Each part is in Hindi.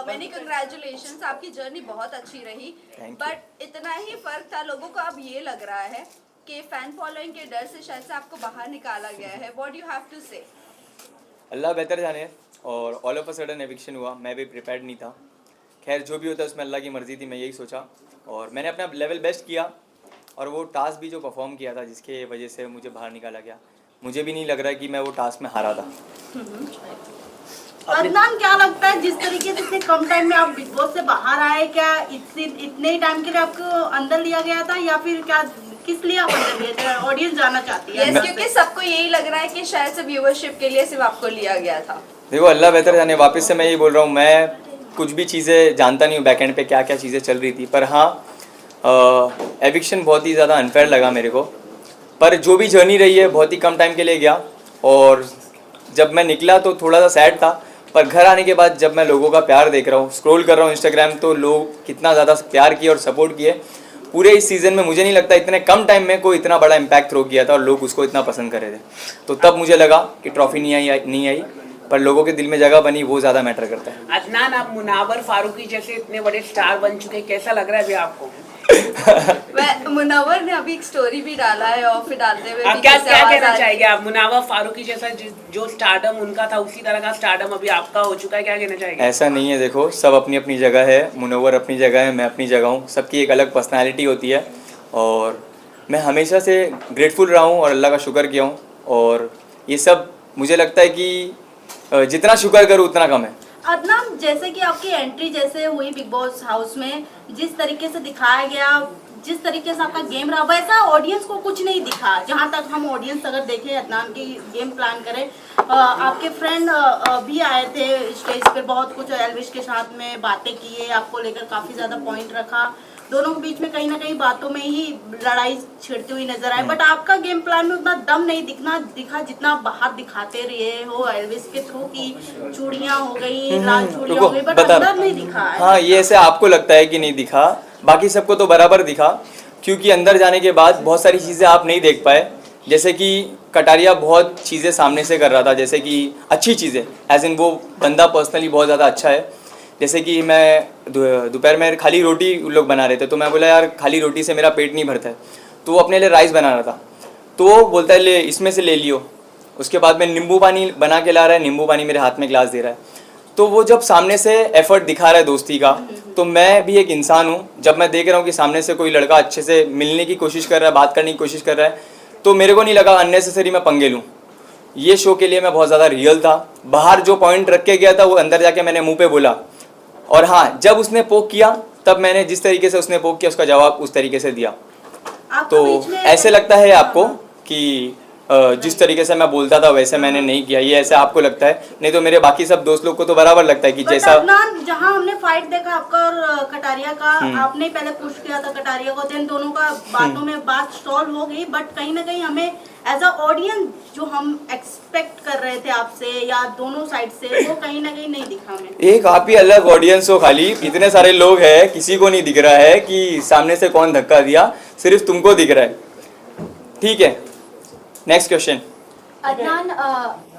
मैनी कंग्रेचुलेशंस, आपकी जर्नी बहुत अच्छी रही। बट इतना ही फर्क था, लोगों को अब ये लग रहा है कि फैन फॉलोइंग के डर से शायद से आपको बाहर निकाला गया है। What do you have to say? अल्लाह बेहतर जाने। और all of a sudden eviction हुआ, मैं भी प्रिपेयर्ड नहीं था। खैर जो भी होता है उसमें अल्लाह की मर्ज़ी थी, मैं यही सोचा और मैंने अपना लेवल बेस्ट किया। और वो टास्क भी जो परफॉर्म किया था जिसके वजह से मुझे बाहर निकाला गया, मुझे भी नहीं लग रहा कि मैं वो टास्क में हारा था। अदनान, क्या लगता है जिस तरीके से इतने कम टाइम में आप बिग बॉस से बाहर आए, क्या इतने ही टाइम के लिए आपको अंदर लिया गया था या फिर क्या, किस लिए आप अंदर लिए थे? ऑडियंस जानना चाहती है। yes, क्योंकि सबको यही लग रहा है कि शायद से व्यूअरशिप के लिए सिर्फ आपको लिया गया था। देखो अल्लाह बेहतर जाने, वापस से मैं यही बोल रहा हूँ, मैं कुछ भी चीज़ें जानता नहीं हूँ बैकएंड पे क्या क्या चीज़ें चल रही थी। पर हाँ, एविक्शन बहुत ही ज़्यादा अनफेयर लगा मेरे को। पर जो भी जर्नी रही है बहुत ही कम टाइम के लिए गया और जब मैं निकला तो थोड़ा सा सैड था। पर घर आने के बाद जब मैं लोगों का प्यार देख रहा हूँ, स्क्रॉल कर रहा हूँ इंस्टाग्राम, तो लोग कितना ज़्यादा प्यार किए और सपोर्ट किए। पूरे इस सीज़न में मुझे नहीं लगता इतने कम टाइम में कोई इतना बड़ा इम्पैक्ट थ्रो किया था और लोग उसको इतना पसंद कर रहे थे। तो तब मुझे लगा कि ट्रॉफी नहीं आई, पर लोगों के दिल में जगह बनी, वो ज़्यादा मैटर करता है। अदनान, आप मुनावर फारूकी जैसे इतने बड़े स्टार बन चुके, कैसा लग रहा है अभी आपको? मुनव्वर ने अभी एक स्टोरी भी डाला है और फिर डालते हुए आप क्या कहना चाहेंगे? आप मुनावर फारूकी जैसा जो स्टारडम उनका था उसी तरह का स्टारडम अभी आपका हो चुका है, क्या कहना चाहेंगे? ऐसा नहीं है, देखो सब अपनी अपनी जगह है। मुनव्वर अपनी जगह है, मैं अपनी जगह हूँ। सबकी एक अलग पर्सनैलिटी होती है और मैं हमेशा से ग्रेटफुल रहा हूँ और अल्लाह का शुक्र किया हूँ। और ये सब मुझे लगता है कि जितना शुक्र करूँ उतना कम है। अदनान, जैसे कि आपकी एंट्री जैसे हुई बिग बॉस हाउस में, जिस तरीके से दिखाया गया, जिस तरीके से आपका गेम रहा, वैसा ऑडियंस को कुछ नहीं दिखा। जहां तक हम ऑडियंस अगर देखें, अदनान की गेम प्लान करें, आपके फ्रेंड भी आए थे स्टेज पर, बहुत कुछ एल्विश के साथ में बातें किए, आपको लेकर काफ़ी ज़्यादा पॉइंट रखा। दोनों के बीच में कहीं ना कहीं बातों में ही लड़ाई छिड़ती हुई नजर आए। बट आपका गेम प्लान में उतना दम नहीं दिखा जितना आप बाहर दिखाते रहे हो। एल्विस के थ्रू की चूड़ियां हो गई, लाल चूड़ियां हो गई, बट अंदर नहीं दिखा है। हाँ, ये ऐसे आपको लगता है कि नहीं दिखा, बाकी सबको तो बराबर दिखा। क्योंकि अंदर जाने के बाद बहुत सारी चीज़ें आप नहीं देख पाए। जैसे कि कटारिया बहुत चीज़ें सामने से कर रहा था, जैसे कि अच्छी चीज़ें, एज इन वो बंदा पर्सनली बहुत ज़्यादा अच्छा है। जैसे कि मैं दोपहर में खाली रोटी उन लोग बना रहे थे, तो मैं बोला यार खाली रोटी से मेरा पेट नहीं भरता है, तो वो अपने लिए राइस बना रहा था। तो वो बोलता है ले इसमें से ले लियो। उसके बाद में नींबू पानी बना के ला रहा है, नींबू पानी मेरे हाथ में ग्लास दे रहा है। तो वो जब सामने से एफर्ट दिखा रहा है दोस्ती का, तो मैं भी एक इंसान हूँ। जब मैं देख रहा हूँ कि सामने से कोई लड़का अच्छे से मिलने की कोशिश कर रहा है, बात करने की कोशिश कर रहा है, तो मेरे को नहीं लगा अननेसेसरी मैं पंगे लूँ। ये शो के लिए मैं बहुत ज़्यादा रियल था। बाहर जो पॉइंट रख के गया था वो अंदर जाके मैंने मुंह पे बोला। और हाँ, जब उसने पोक किया तब मैंने जिस तरीके से उसने पोक किया उसका जवाब उस तरीके से दिया। तो ऐसे लगता है आपको कि जिस तरीके से मैं बोलता था वैसे मैंने नहीं किया, ये ऐसे आपको लगता है। नहीं तो मेरे बाकी सब दोस्त लोग को तो बराबर लगता है कि जैसा जहां हमने फाइट देखा आपका और कटारिया का, आपने पहले पुश किया था कटारिया को, देन दोनों का बातों में बात सॉल्व हो गई। बट कहीं ना कहीं हमें एज अ ऑडियंस जो हम एक्सपेक्ट कर रहे थे आपसे या दोनों साइड से, वो कहीं ना कहीं नहीं दिखा हमें। एक आप ही अलग ऑडियंस हो, खाली इतने सारे लोग हैं, किसी को नहीं दिख रहा है कि सामने से कौन धक्का दिया, सिर्फ तुमको दिख रहा है। ठीक है, नेक्स्ट क्वेश्चन। अदनान,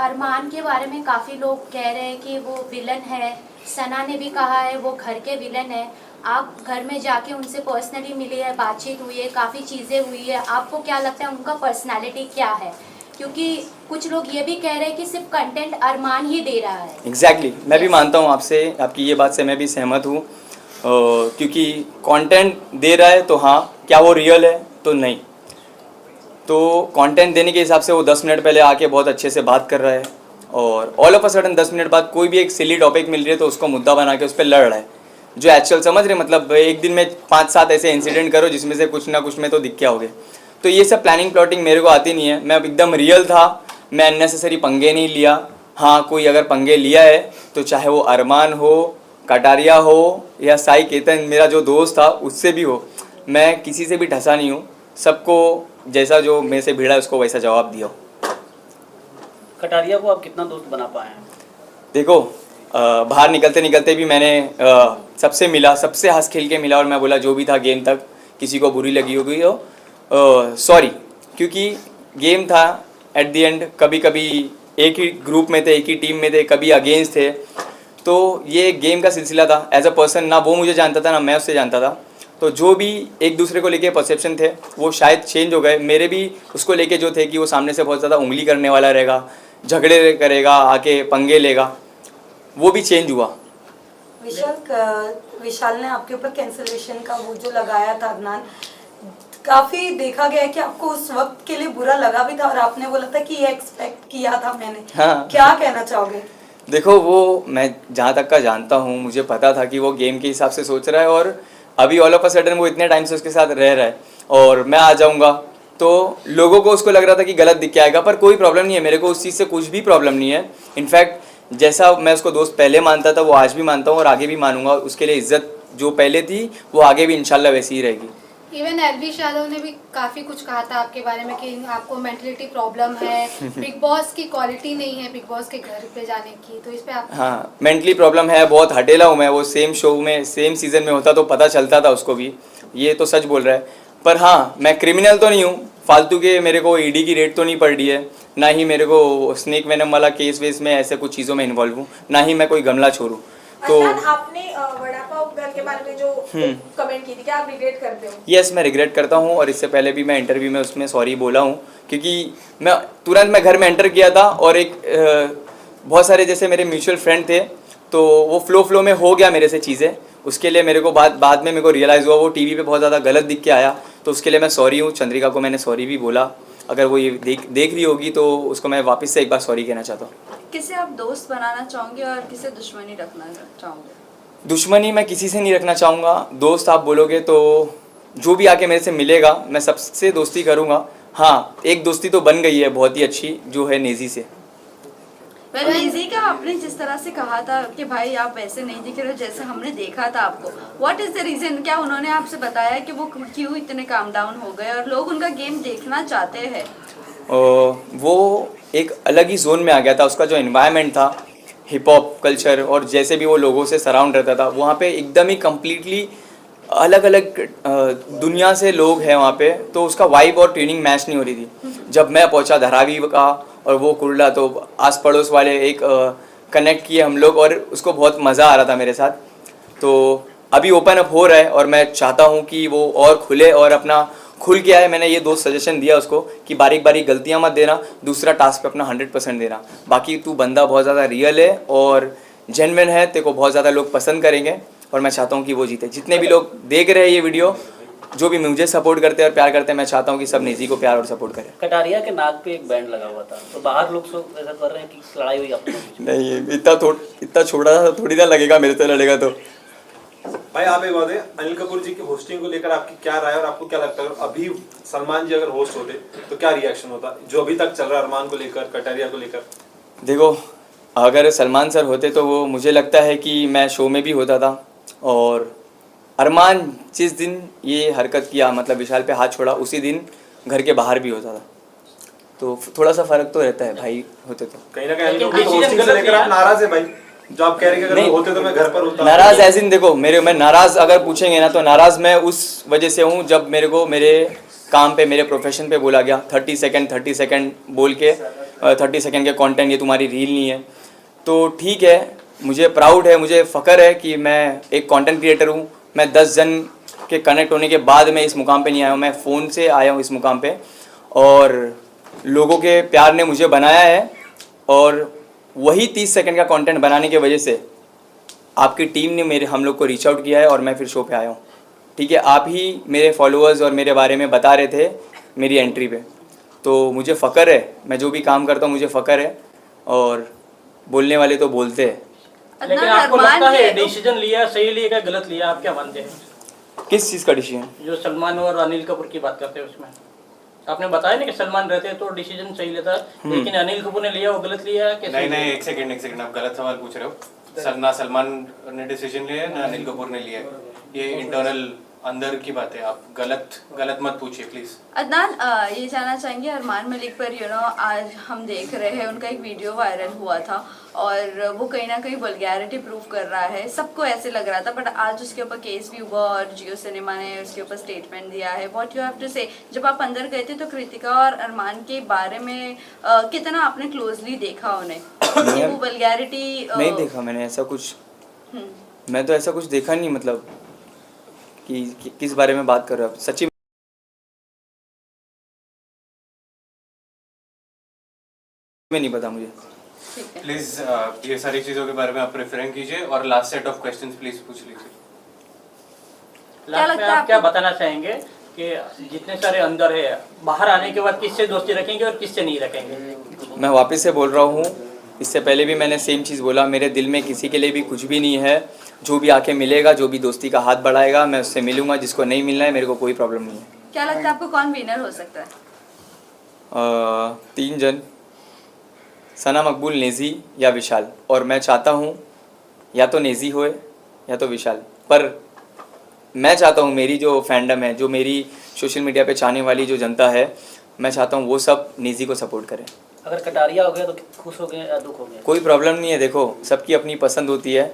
अरमान के बारे में काफ़ी लोग कह रहे हैं कि वो विलन है। सना ने भी कहा है वो घर के विलन है। आप घर में जाके उनसे पर्सनली मिले हैं, बातचीत हुई है, काफ़ी चीज़ें हुई है, आपको क्या लगता है उनका पर्सनालिटी क्या है? क्योंकि कुछ लोग ये भी कह रहे हैं कि सिर्फ कंटेंट अरमान ही दे रहा है। एग्जैक्टली, मैं भी मानता हूँ आपसे, आपकी ये बात से मैं भी सहमत हूँ। क्योंकि कंटेंट दे रहा है तो हाँ, क्या वो रियल है? तो नहीं। तो कंटेंट देने के हिसाब से वो 10 मिनट पहले आके बहुत अच्छे से बात कर रहा है और all of a sudden 10 minute बाद कोई भी एक सिली टॉपिक मिल रही है तो उसको मुद्दा बना के उस पर लड़ रहा है, जो एक्चुअल समझ रहे, मतलब एक दिन में 5-7 ऐसे इंसिडेंट करो जिसमें से कुछ ना कुछ में तो दिख के आओगे। तो ये सब प्लानिंग प्लॉटिंग मेरे को आती नहीं है। मैं अब एकदम रियल था, मैं अननेसेसरी पंगे नहीं लिया। हाँ, कोई अगर पंगे लिया है तो चाहे वो अरमान हो, कटारिया हो या साई केतन मेरा जो दोस्त था उससे भी हो, मैं किसी से भी ढसा नहीं हूँ। सबको जैसा जो मेरे से भिड़ा उसको वैसा जवाब दिया। कटारिया को आप कितना दोस्त बना पाए हैं? देखो, बाहर निकलते निकलते भी मैंने सबसे मिला, सबसे हंस खेल के मिला और मैं बोला जो भी था गेम तक, किसी को बुरी लगी होगी तो सॉरी, क्योंकि गेम था। एट द एंड कभी कभी एक ही ग्रुप में थे, एक ही टीम में थे, कभी अगेंस्ट थे। तो ये एक गेम का सिलसिला था। एज अ पर्सन ना वो मुझे जानता था ना मैं उससे जानता था, तो जो भी एक दूसरे को लेके परसेप्शन थे वो शायद चेंज हो गए। मेरे भी उसको लेके जो थे कि वो सामने से बहुत ज़्यादा उंगली करने वाला रहेगा, झगड़े करेगा, आके पंगे लेगा, वो भी चेंज हुआ। विशाल ने आपके ऊपर कैंसलेशन का वो जो लगाया था अदनान, काफी देखा गया है कि आपको उस वक्त के लिए बुरा लगा भी था और आपने बोला था कि ये एक्सपेक्ट किया था मैंने। हाँ। क्या कहना चाहोगे? देखो वो मैं जहाँ तक का जानता हूँ, मुझे पता था कि वो गेम के हिसाब से सोच रहा है, और अभी ऑल ऑफ अ सडन वो इतने टाइम से उसके साथ रह रहा है और मैं आ जाऊँगा तो लोगों को उसको लग रहा था कि गलत दिख के आएगा, पर कोई प्रॉब्लम नहीं है, मेरे को उस चीज़ से कुछ भी प्रॉब्लम नहीं है। इनफैक्ट जैसा मैं उसको दोस्त पहले मानता था वो आज भी मानता हूँ और आगे भी मानूंगा। उसके लिए इज्जत जो पहले थी वो आगे भी इंशाल्लाह वैसी ही रहेगी। इवन एलविश यादव ने भी काफ़ी कुछ कहा था आपके बारे में कि आपको मेंटलिटी प्रॉब्लम है, बिग बॉस की क्वालिटी नहीं है बिग बॉस के घर पे जाने की, तो इस पे आप। हाँ, मेंटली प्रॉब्लम है, बहुत हटेला हूँ मैं। वो सेम शो में सेम सीज़न में होता तो पता चलता था उसको भी, ये तो सच बोल रहा है। पर हाँ, मैं क्रिमिनल तो नहीं हूँ, फालतू के मेरे को ईडी की रेड तो नहीं पड़ रही है, ना ही मेरे को स्नेक वेनम वाला केस वेस में ऐसे कुछ चीज़ों में इन्वॉल्व हूँ, ना ही मैं कोई गमला छोड़ू। तो आपने वड़ा पाव घर के बारे में जो कमेंट की थी, क्या आप रिग्रेट करते हो? यस, मैं रिग्रेट करता हूँ और इससे पहले भी मैं इंटरव्यू में उसमें सॉरी बोला हूँ, क्योंकि मैं तुरंत घर में एंटर किया था और एक बहुत सारे जैसे मेरे म्यूचुअल फ्रेंड थे, तो वो फ्लो में हो गया मेरे से चीज़ें। उसके लिए मेरे को बाद में मेरे को रियलाइज़ हुआ वो टीवी पे बहुत ज़्यादा गलत दिख के आया, तो उसके लिए मैं सॉरी हूँ। चंद्रिका को मैंने सॉरी भी बोला, अगर वो ये देख रही होगी तो उसको मैं वापस से एक बार सॉरी कहना चाहता हूँ। किसे आप दोस्त बनाना चाहोगे और किसे दुश्मनी रखना चाहोगे? दुश्मनी मैं किसी से नहीं रखना चाहूँगा। दोस्त आप बोलोगे तो जो भी आके मेरे से मिलेगा मैं सबसे दोस्ती करूँगा। हाँ, एक दोस्ती तो बन गई है बहुत ही अच्छी, जो है नेजी से। निजी का आपने जिस तरह से कहा था कि भाई आप वैसे नहीं दिख रहे जैसे हमने देखा था आपको, व्हाट इज द रीजन? क्या उन्होंने आपसे बताया कि वो क्यों इतने काम डाउन हो गए और लोग उनका गेम देखना चाहते हैं? वो एक अलग ही जोन में आ गया था। उसका जो एनवायरनमेंट था, हिप हॉप कल्चर, और जैसे भी वो लोगों से सराउंड रहता था, वहाँ पे एकदम ही कम्प्लीटली अलग अलग दुनिया से लोग हैं वहाँ पे, तो उसका वाइब और ट्यूनिंग मैच नहीं हो रही थी। जब मैं पहुँचा धारावी का और वो कुर्ला, तो आस पड़ोस वाले एक कनेक्ट किए हम लोग और उसको बहुत मज़ा आ रहा था मेरे साथ। तो अभी ओपन अप हो रहा है और मैं चाहता हूँ कि वो और खुले और अपना खुल के आए। मैंने ये दो सजेशन दिया उसको कि बारीक बारीक गलतियाँ मत देना, दूसरा टास्क पे अपना 100% देना। बाकी तू बंदा बहुत ज़्यादा रियल है और जेन्युइन है, तेरे को बहुत ज़्यादा लोग पसंद करेंगे और मैं चाहता हूँ कि वो जीते। जितने भी लोग देख रहे हैं ये वीडियो, जो भी मुझे सपोर्ट करते हैं और प्यार करते हैं, मैं चाहता हूँ कि सब निजी को प्यार और सपोर्ट करें। कटारिया के नाक पे एक बैंड लगा हुआ था, तो बाहर लोग ऐसा कर रहे हैं कि लड़ाई हुई आपको? नहीं, इतना छोटा सा थोड़ी ना लगेगा, मेरे से लड़ेगा तो। भाई आप एक बात है, अनिल कपूर जी की होस्टिंग को लेकर आपकी क्या राय और आपको क्या लगता है अभी सलमान जी अगर होस्ट होते तो क्या रिएक्शन होता, जो अभी तक चल रहा है अरमान को लेकर, कटारिया को लेकर? देखो, अगर सलमान सर होते तो वो मुझे लगता है कि मैं शो में भी होता था, और अरमान जिस दिन ये हरकत किया, मतलब विशाल पे हाथ छोड़ा, उसी दिन घर के बाहर भी होता था। तो थोड़ा सा फर्क तो रहता है भाई, होते तो। कहीं ना कहीं होस्टिंग से लेकर आप नाराज है भाई, जो आप कह रहे हैं कि अगर होते तो मैं घर पर होता? नाराज एज इन, देखो मैं नाराज अगर पूछेंगे ना, तो नाराज मैं उस वजह से हूँ जब मेरे को मेरे काम पे, मेरे प्रोफेशन पे बोला गया 30 सेकंड बोल के 30 सेकंड के कंटेंट, ये तुम्हारी रील नहीं है। तो ठीक है, मुझे प्राउड है, मुझे फ़ख्र है कि मैं एक कंटेंट क्रिएटर हूँ। मैं 10 जन के कनेक्ट होने के बाद मैं इस मुकाम पे नहीं आया हूँ, मैं फ़ोन से आया हूँ इस मुकाम पे, और लोगों के प्यार ने मुझे बनाया है। और वही 30 सेकंड का कंटेंट बनाने की वजह से आपकी टीम ने हम लोग को रीच आउट किया है और मैं फिर शो पे आया हूँ। ठीक है, आप ही मेरे फॉलोअर्स और मेरे बारे में बता रहे थे मेरी एंट्री पे, तो मुझे फ़ख्र है। मैं जो भी काम करता हूँ मुझे फ़ख्र है, और बोलने वाले तो बोलते हैं। लेकिन आपको लगता है डिसीजन लिया सही लिया गलत लिया, आप क्या मानते हैं? किस चीज़ का डिसीजन? जो सलमान और अनिल कपूर की बात करते हैं उसमें आपने बताया ना कि सलमान रहते तो डिसीजन सही लेता, लेकिन अनिल कपूर ने लिया वो गलत लिया है? नहीं, एक सेकंड आप गलत सवाल पूछ रहे हो। ना सलमान ने डिसीजन लिया ना अनिल कपूर ने लिया, ये इंटरनल अंदर की बात है, आप गलत मत पूछिए प्लीज। अदनान, ये जानना चाहेंगे अरमान मलिक पर आज हम देख रहे हैं उनका एक वीडियो वायरल हुआ था और वो कहीं ना कहीं वल्गैरिटी प्रूव कर रहा है, सबको ऐसे लग रहा था, बट आज उसके ऊपर केस भी हुआ और जियो सिनेमा ने उसके ऊपर स्टेटमेंट दिया है। व्हाट यू हैव टू से, जब आप अंदर गए थे तो कृतिका और अरमान के बारे में कितना आपने क्लोजली देखा उन्हें? वो वल्गैरिटी नहीं देखा मैंने ऐसा कुछ, मैं तो ऐसा कुछ देखा नहीं, मतलब कि किस बारे में बात कर रहे हो आप, सच्ची में नहीं पता मुझे। प्लीज ये सारी चीजों के बारे में आप रेफरेंस कीजिए और last set of questions please पूछ लीजिए। लास्ट में आप क्या बताना चाहेंगे कि जितने सारे अंदर है, बाहर आने के बाद किससे दोस्ती रखेंगे और किससे नहीं रखेंगे? मैं वापस से बोल रहा हूँ, इससे पहले भी मैंने सेम चीज़ बोला, मेरे दिल में किसी के लिए भी कुछ भी नहीं है। जो भी आके मिलेगा, जो भी दोस्ती का हाथ बढ़ाएगा, मैं उससे मिलूंगा। जिसको नहीं मिलना है मेरे को कोई प्रॉब्लम नहीं है। क्या लगता है आपको कौन विनर हो सकता है? 3 जन, सना मकबूल, नेजी या विशाल, और मैं चाहता हूँ या तो नेजी होए या तो विशाल, पर मैं चाहता हूँ मेरी जो फैंडम है, जो मेरी सोशल मीडिया पे चाहने वाली जो जनता है, मैं चाहता हूँ वो सब नेजी को सपोर्ट करें। अगर कटारिया हो गया तो खुश हो गए या दुख हो गया? कोई प्रॉब्लम नहीं है, देखो सबकी अपनी पसंद होती है।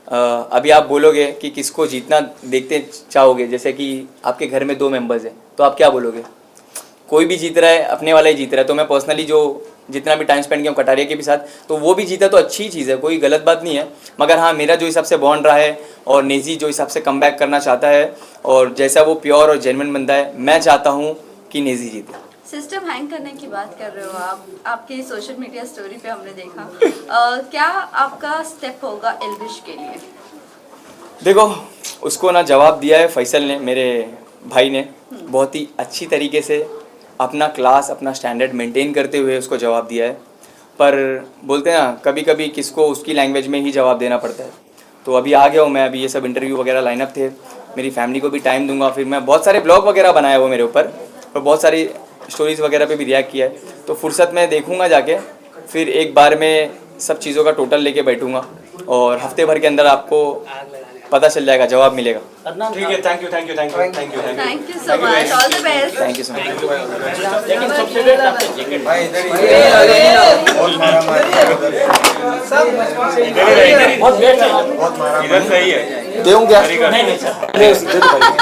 अभी आप बोलोगे कि किसको जीतना देखते चाहोगे, जैसे कि आपके घर में 2 मेंबर्स हैं, तो आप क्या बोलोगे? कोई भी जीत रहा है, अपने वाला ही जीत रहा है। तो मैं पर्सनली जो जितना भी टाइम स्पेंड किया हूँ कटारिया के भी साथ, तो वो भी जीता तो अच्छी चीज़ है, कोई गलत बात नहीं है। मगर हाँ, मेरा जो हिसाब से बॉन्ड रहा है और नेजी जो हिसाब से कम बैक करना चाहता है और जैसा वो प्योर और जेन्युइन बंदा है, मैं चाहता हूँ कि नेजी जीते। सिस्टम हैंग करने की बात कर रहे हो आप, आपकी सोशल मीडिया स्टोरी पे हमने देखा। क्या आपका स्टेप होगा एल्विश के लिए? देखो, उसको ना जवाब दिया है फैसल ने, मेरे भाई ने, बहुत ही अच्छी तरीके से अपना क्लास, अपना स्टैंडर्ड मेंटेन करते हुए उसको जवाब दिया है। पर बोलते हैं ना, कभी कभी किसको उसकी लैंग्वेज में ही जवाब देना पड़ता है। तो अभी आ गया हूँ मैं, अभी ये सब इंटरव्यू वगैरह लाइनअप थे, मेरी फैमिली को भी टाइम दूंगा। फिर मैं बहुत सारे ब्लॉग वगैरह बनाया हुआ मेरे ऊपर और बहुत सारी स्टोरीज़ वगैरह पे भी रिएक्ट किया है। तो फुर्सत में देखूंगा जाके, फिर एक बार में सब चीज़ों का टोटल लेके बैठूंगा और हफ्ते भर के अंदर आपको पता चल जाएगा, जवाब मिलेगा। ठीक है, thank you thank you so much, all the best. Thank you so much. लेकिन सबसे बेस्ट आपके जैकेट बहुत बेस्ट है। इधर सही है। देऊँ क्या? नहीं सर।